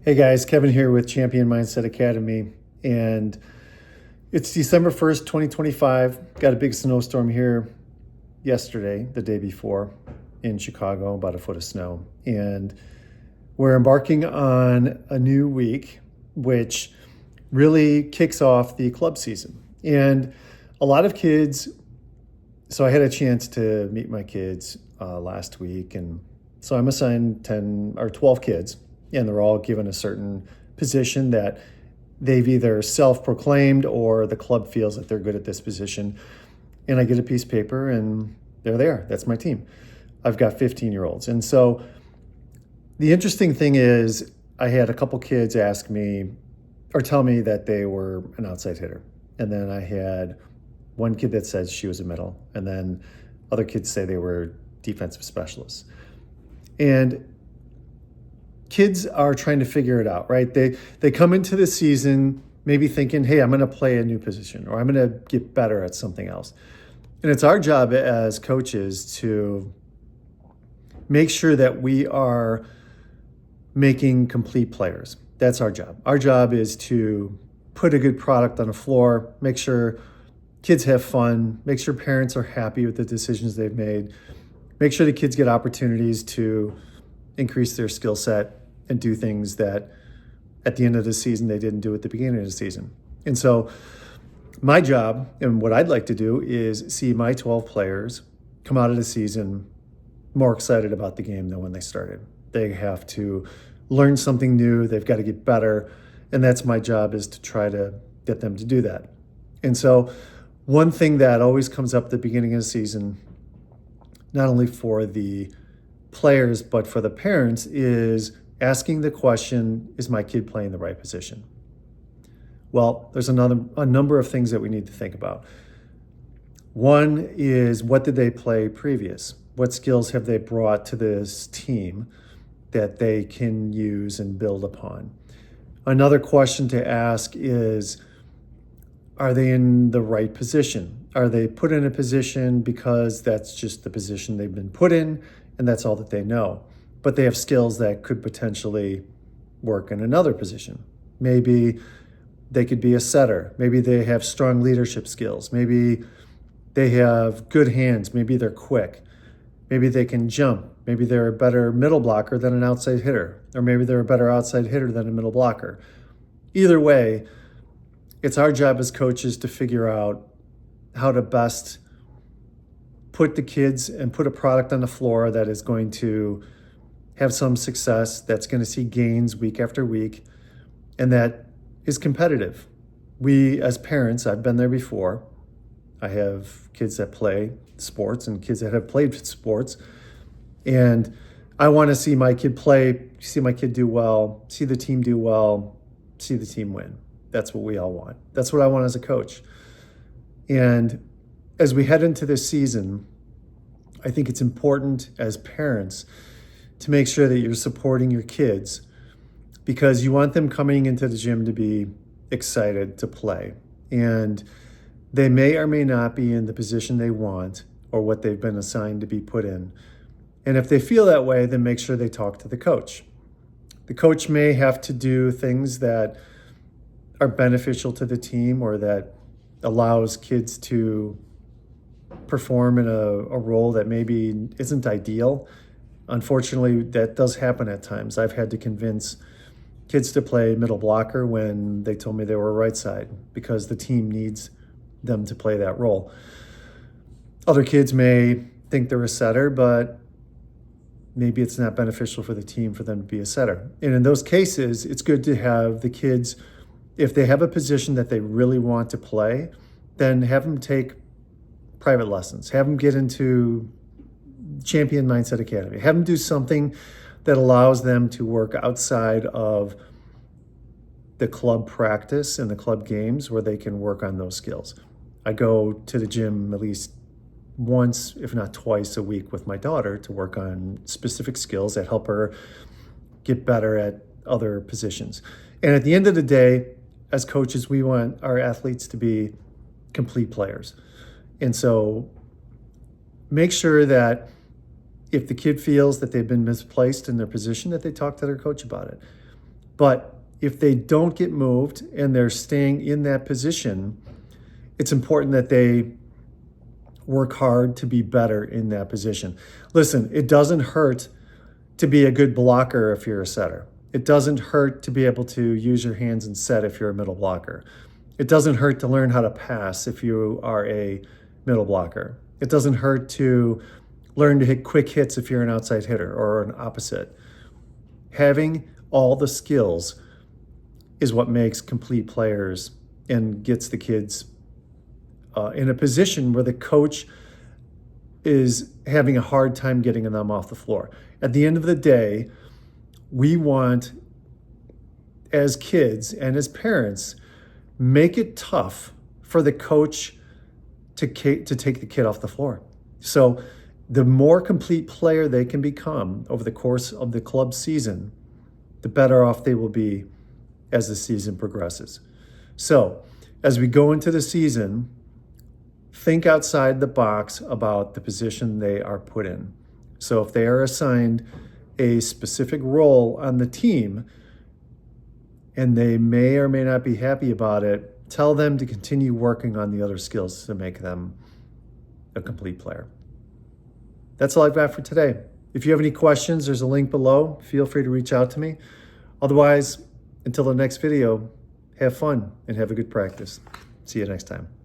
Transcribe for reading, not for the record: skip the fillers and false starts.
Hey guys, Kevin here with Champion Mindset Academy. And it's December 1st, 2025. Got a big snowstorm here yesterday, the day before, in Chicago, about a foot of snow. And we're embarking on a new week, which really kicks off the club season. And a lot of kids, so I had a chance to meet my kids last week. And so I'm assigned 10 or 12 kids, and they're all given a certain position that they've either self-proclaimed or the club feels that they're good at this position. And I get a piece of paper and they're there. That's my team. I've got 15-year-olds. And so the interesting thing is I had a couple kids ask me or tell me that they were an outside hitter. And then I had one kid that said she was a middle. And then other kids say they were defensive specialists. And kids are trying to figure it out, right? They come into the season maybe thinking, hey, I'm going to play a new position or I'm going to get better at something else. And it's our job as coaches to make sure that we are making complete players. That's our job. Our job is to put a good product on the floor, make sure kids have fun, make sure parents are happy with the decisions they've made, make sure the kids get opportunities to increase their skill set and do things that at the end of the season they didn't do at the beginning of the season. And so my job and what I'd like to do is see my 12 players come out of the season more excited about the game than when they started. They have to learn something new. They've got to get better. And that's my job, is to try to get them to do that. And so one thing that always comes up at the beginning of the season, not only for the players, but for the parents, is asking the question, is my kid playing the right position? Well, there's a number of things that we need to think about. One is, what did they play previous? What skills have they brought to this team that they can use and build upon? Another question to ask is, are they in the right position? Are they put in a position because that's just the position they've been put in and that's all that they know? But they have skills that could potentially work in another position. Maybe they could be a setter. Maybe they have strong leadership skills. Maybe they have good hands. Maybe they're quick. Maybe they can jump. Maybe they're a better middle blocker than an outside hitter. Or maybe they're a better outside hitter than a middle blocker. Either way, it's our job as coaches to figure out how to best put the kids and put a product on the floor that is going to have some success, that's going to see gains week after week, and that is competitive. We, as parents, I've been there before. I have kids that play sports and kids that have played sports. And I want to see my kid play, see my kid do well, see the team do well, see the team win. That's what we all want. That's what I want as a coach. And as we head into this season, I think it's important as parents to make sure that you're supporting your kids, because you want them coming into the gym to be excited to play. And they may or may not be in the position they want or what they've been assigned to be put in. And if they feel that way, then make sure they talk to the coach. The coach may have to do things that are beneficial to the team or that allows kids to perform in a role that maybe isn't ideal. Unfortunately, that does happen at times. I've had to convince kids to play middle blocker when they told me they were right side, because the team needs them to play that role. Other kids may think they're a setter, but maybe it's not beneficial for the team for them to be a setter. And in those cases, it's good to have the kids, if they have a position that they really want to play, then have them take private lessons. Have them get into Champion Mindset Academy. Have them do something that allows them to work outside of the club practice and the club games, where they can work on those skills. I go to the gym at least once, if not twice a week with my daughter to work on specific skills that help her get better at other positions. And at the end of the day, as coaches, we want our athletes to be complete players. And so make sure that if the kid feels that they've been misplaced in their position, that they talk to their coach about it. But if they don't get moved and they're staying in that position, it's important that they work hard to be better in that position. Listen, it doesn't hurt to be a good blocker if you're a setter. It doesn't hurt to be able to use your hands and set if you're a middle blocker. It doesn't hurt to learn how to pass if you are a middle blocker. It doesn't hurt to learn to hit quick hits if you're an outside hitter or an opposite. Having all the skills is what makes complete players and gets the kids in a position where the coach is having a hard time getting them off the floor. At the end of the day, we want, as kids and as parents, make it tough for the coach to take the kid off the floor. So the more complete player they can become over the course of the club season, the better off they will be as the season progresses. So as we go into the season, think outside the box about the position they are put in. So if they are assigned a specific role on the team and they may or may not be happy about it, tell them to continue working on the other skills to make them a complete player. That's all I've got for today. If you have any questions, there's a link below. Feel free to reach out to me. Otherwise, until the next video, have fun and have a good practice. See you next time.